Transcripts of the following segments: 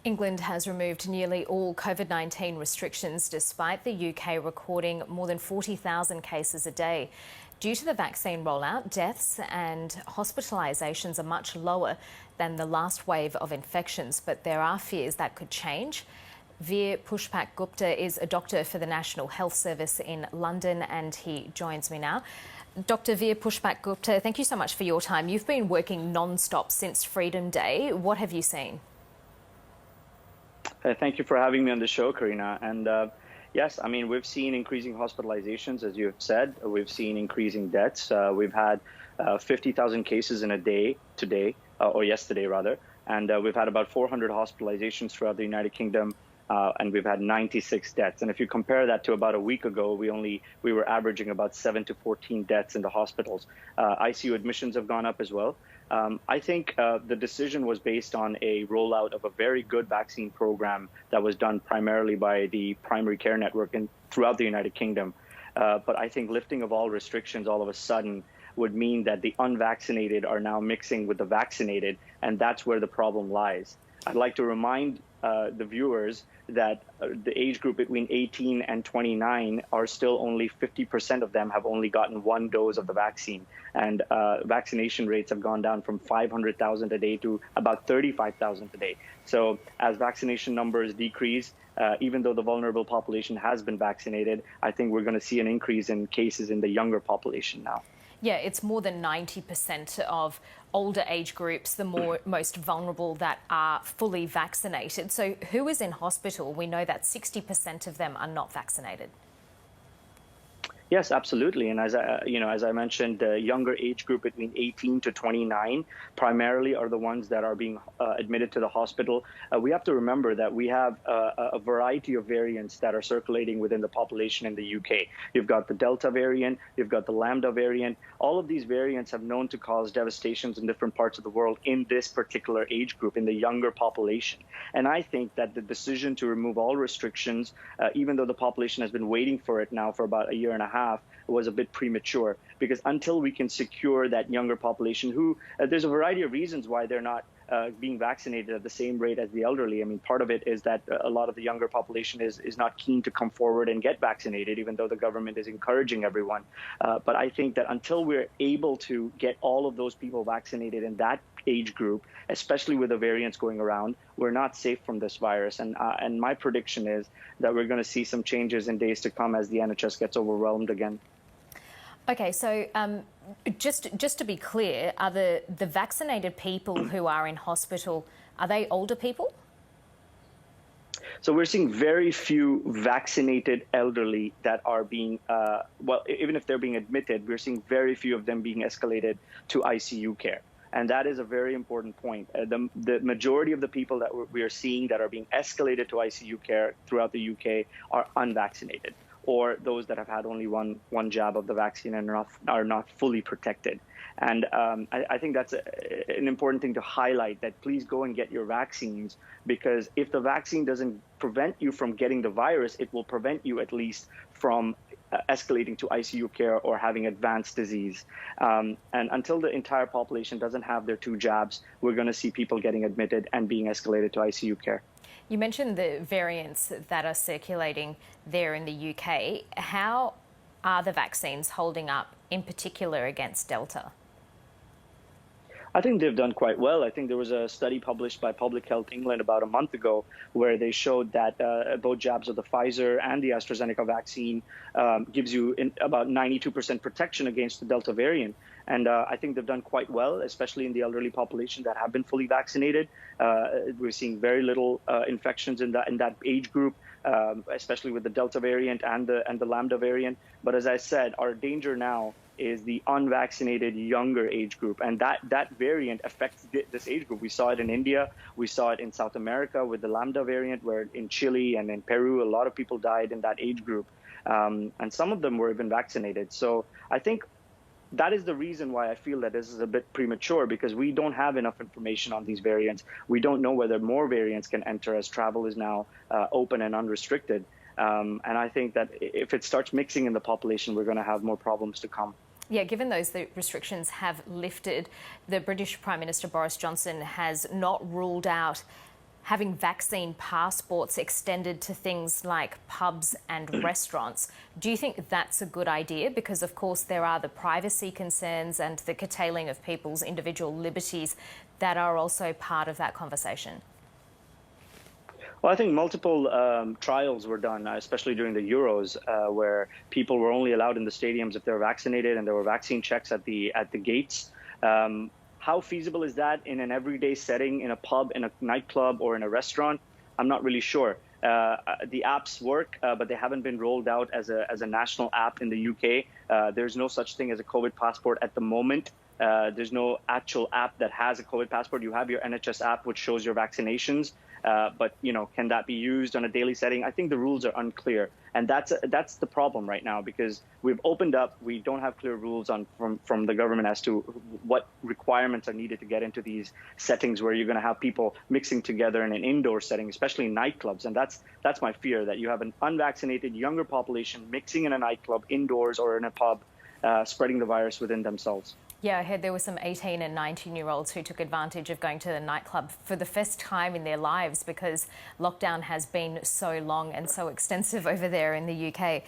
England has removed nearly all COVID-19 restrictions despite the UK recording more than 40,000 cases a day. Due to the vaccine rollout, deaths and hospitalisations are much lower than the last wave of infections, but there are fears that could change. Veer Pushpak Gupta is a doctor for the National Health Service in London and he joins me now. Dr. Veer Pushpak Gupta, thank you so much for your time. You've been working non-stop since Freedom Day. What have you seen? Thank you for having me on the show, Karina. And yes, I mean, we've seen increasing hospitalizations, as you have said. We've seen increasing deaths. We've had 50,000 cases in a day today, or yesterday rather. And we've had about 400 hospitalizations throughout the United Kingdom. And we've had 96 deaths. And if you compare that to about a week ago, we were averaging about 7 to 14 deaths in the hospitals. ICU admissions have gone up as well. I think the decision was based on a rollout of a very good vaccine program that was done primarily by the primary care network throughout the United Kingdom. But I think lifting of all restrictions all of a sudden would mean that the unvaccinated are now mixing with the vaccinated, and that's where the problem lies. I'd like to remind the viewers that the age group between 18 and 29 are still only 50% of them have only gotten one dose of the vaccine. And vaccination rates have gone down from 500,000 a day to about 35,000 a day. So as vaccination numbers decrease, even though the vulnerable population has been vaccinated, I think we're going to see an increase in cases in the younger population now. Yeah, it's more than 90% of older age groups, the most vulnerable, that are fully vaccinated. So who is in hospital? We know that 60% of them are not vaccinated. Yes, absolutely. And as I mentioned, the younger age group between 18 to 29 primarily are the ones that are being admitted to the hospital. We have to remember that we have a variety of variants that are circulating within the population in the UK. You've got the Delta variant, you've got the Lambda variant. All of these variants have known to cause devastations in different parts of the world in this particular age group, in the younger population. And I think that the decision to remove all restrictions, even though the population has been waiting for it now for about a year and a half, was a bit premature, because until we can secure that younger population who there's a variety of reasons why they're not being vaccinated at the same rate as the elderly. I mean, part of it is that a lot of the younger population is not keen to come forward and get vaccinated, even though the government is encouraging everyone. But I think that until we're able to get all of those people vaccinated in that age group, especially with the variants going around, we're not safe from this virus. And my prediction is that we're going to see some changes in days to come as the NHS gets overwhelmed again. Okay, so just to be clear, are the vaccinated people who are in hospital, are they older people? So we're seeing very few vaccinated elderly that are being, well, even if they're being admitted, we're seeing very few of them being escalated to ICU care. And that is a very important point. The majority of the people that we are seeing that are being escalated to ICU care throughout the UK are unvaccinated, or those that have had only one jab of the vaccine and are not fully protected. And I think that's an important thing to highlight, that please go and get your vaccines, because if the vaccine doesn't prevent you from getting the virus, it will prevent you at least from escalating to ICU care or having advanced disease. And until the entire population doesn't have their 2 jabs, we're going to see people getting admitted and being escalated to ICU care. You mentioned the variants that are circulating there in the UK. How are the vaccines holding up, in particular against Delta? I think they've done quite well. I think there was a study published by Public Health England about a month ago where they showed that both jabs of the Pfizer and the AstraZeneca vaccine gives you about 92% protection against the Delta variant. And I think they've done quite well, especially in the elderly population that have been fully vaccinated. We're seeing very little infections in that age group, especially with the Delta variant and the Lambda variant. But as I said, our danger now is the unvaccinated younger age group, and that variant affects this age group. We saw it in India, we saw it in South America with the Lambda variant, where in Chile and in Peru a lot of people died in that age group, and some of them were even vaccinated. So I think that is the reason why I feel that this is a bit premature, because we don't have enough information on these variants. We don't know whether more variants can enter as travel is now open and unrestricted. And I think that if it starts mixing in the population, we're going to have more problems to come. Yeah, given the restrictions have lifted, the British Prime Minister Boris Johnson has not ruled out having vaccine passports extended to things like pubs and restaurants. Do you think that's a good idea? Because, of course, there are the privacy concerns and the curtailing of people's individual liberties that are also part of that conversation. Well, I think multiple trials were done, especially during the Euros, where people were only allowed in the stadiums if they were vaccinated, and there were vaccine checks at the gates. How feasible is that in an everyday setting, in a pub, in a nightclub, or in a restaurant? I'm not really sure. The apps work, but they haven't been rolled out as a national app in the UK. There's no such thing as a COVID passport at the moment. There's no actual app that has a COVID passport. You have your NHS app, which shows your vaccinations. But, can that be used on a daily setting? I think the rules are unclear. And that's the problem right now, because we've opened up. We don't have clear rules from the government as to what requirements are needed to get into these settings where you're going to have people mixing together in an indoor setting, especially in nightclubs. And that's my fear, that you have an unvaccinated younger population mixing in a nightclub indoors or in a pub, spreading the virus within themselves. Yeah, I heard there were some 18 and 19-year-olds who took advantage of going to the nightclub for the first time in their lives because lockdown has been so long and so extensive over there in the UK.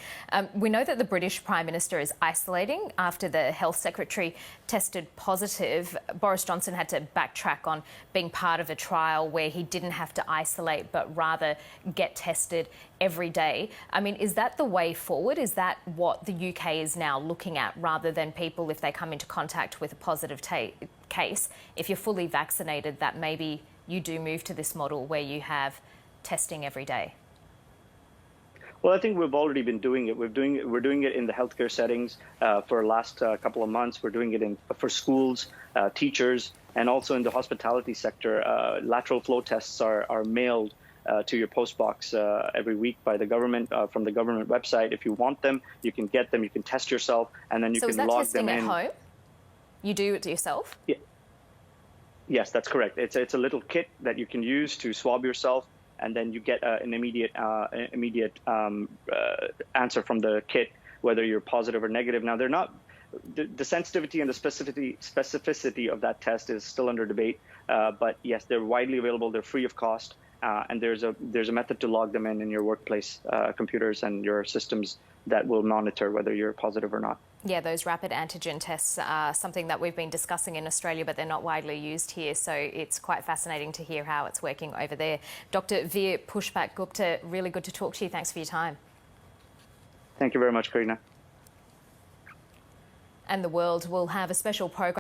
We know that the British Prime Minister is isolating after the Health Secretary tested positive. Boris Johnson had to backtrack on being part of a trial where he didn't have to isolate but rather get tested every day. I mean, is that the way forward? Is that what the UK is now looking at, rather than people, if they come into contact with a positive case, if you're fully vaccinated, that maybe you do move to this model where you have testing every day? Well, I think we've already been doing it. We're doing it in the healthcare settings for the last couple of months. We're doing it for schools, teachers, and also in the hospitality sector. Lateral flow tests are mailed to your post box every week by the government, from the government website. If you want them, you can get them. You can test yourself, and then you can log them in. So is that testing at home? You do it yourself? Yeah. Yes, that's correct. It's a little kit that you can use to swab yourself, and then you get an immediate answer from the kit, whether you're positive or negative. Now, they're not. The sensitivity and the specificity of that test is still under debate. But yes, they're widely available. They're free of cost. And there's a method to log them in your workplace computers and your systems that will monitor whether you're positive or not. Yeah, those rapid antigen tests are something that we've been discussing in Australia, but they're not widely used here. So it's quite fascinating to hear how it's working over there. Dr. Veer Pushpak Gupta, really good to talk to you. Thanks for your time. Thank you very much, Karina. And the world will have a special program